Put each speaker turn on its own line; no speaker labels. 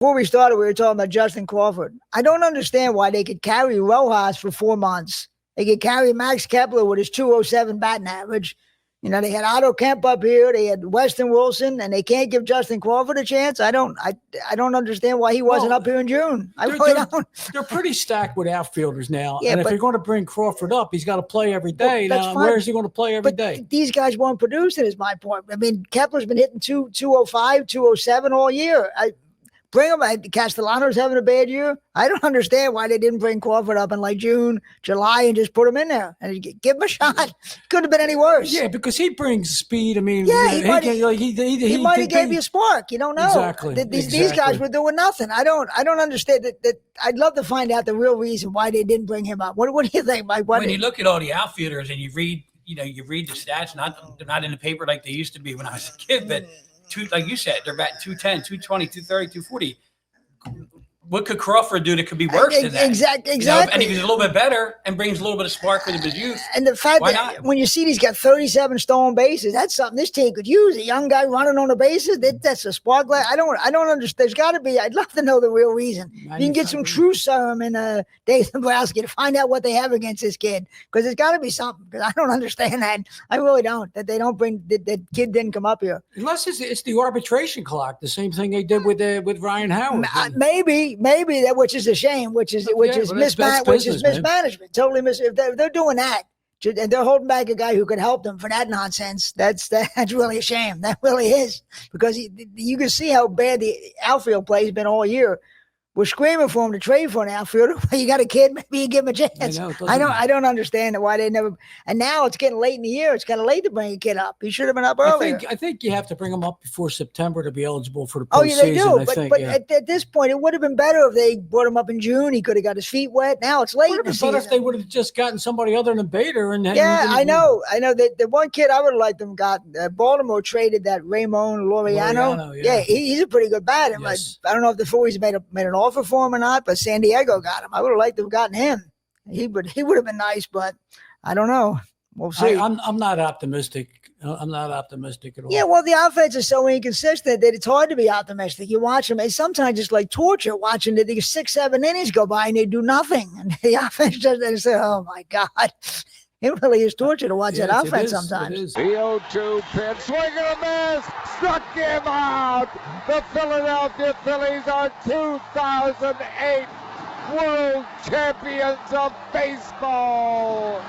Before we started, we were talking about Justin Crawford. I don't understand why they could carry Rojas for 4 months. They could carry Max Kepler with his 207 batting average. They had Otto Kemp up here. They had Weston Wilson, and they can't give Justin Crawford a chance. I don't understand why he wasn't up here in June. I really don't.
They're pretty stacked with outfielders now.
Yeah,
and if you're going to bring Crawford up, he's got to play every day. Now, where is he going to play every day?
These guys weren't producing, is my point. I mean, Kepler's been hitting 205, 207 all year. Bring him. Castellanos having a bad year. I don't understand why they didn't bring Crawford up in like June, July, and just put him in there and give him a shot. Couldn't have been any worse.
Yeah, because he brings speed. I mean,
he might have gave you a spark. You don't know.
Exactly.
These guys were doing nothing. I don't understand that. I'd love to find out the real reason why they didn't bring him up. What do you think, Mike?
When you look at all the outfielders and you read the stats. They're not in the paper like they used to be when I was a kid, but. Like you said, they're batting 210, 220, 230, 240. What could Crawford do that could be worse than that?
Exactly.
And if he's a little bit better and brings a little bit of spark with his youth.
And the fact that when you see he's got 37 stolen bases, that's something this team could use. A young guy running on the bases, that's a spark. I don't understand. There's got to be. I'd love to know the real reason. You can get some true serum in Dave Dombrowski to find out what they have against this kid, because there's got to be something. Because I don't understand that. I really don't. That they don't bring that kid didn't come up here.
Unless it's the arbitration clock, the same thing they did with Ryan Howard.
Maybe that, which is a shame, which is mismanagement. Totally if they're doing that, and they're holding back a guy who could help them for that nonsense. That's really a shame. That really is, because you can see how bad the outfield play has been all year. We're screaming for him to trade for an outfielder. You got a kid, maybe you give him a chance. I don't understand why they never. And now it's getting late in the year. It's kind of late to bring a kid up. He should have been up earlier.
I think you have to bring him up before September to be eligible for the postseason.
Oh, yeah, they do. But at this point, it would have been better if they brought him up in June. He could have got his feet wet. Now it's late in the season.
But if they would have just gotten somebody other than Bader,
I know. The one kid I would have liked them got. Baltimore traded that Ramon Laureano. Yeah, he's a pretty good batter. Yes. I don't know if the Phillies made an offer for him or not, but San Diego got him. I would have liked to have gotten him. He would have been nice, but I don't know. We'll see.
I'm not optimistic. I'm not optimistic at all.
Yeah, well, the offense is so inconsistent that it's hard to be optimistic. You watch them, it's sometimes just like torture watching the 6-7 innings go by and they do nothing. And the offense just, they say, oh my God. It really is torture to watch that offense sometimes.
The 0-2 pitch, swing and a miss, struck him out. The Philadelphia Phillies are 2008 World Champions of Baseball.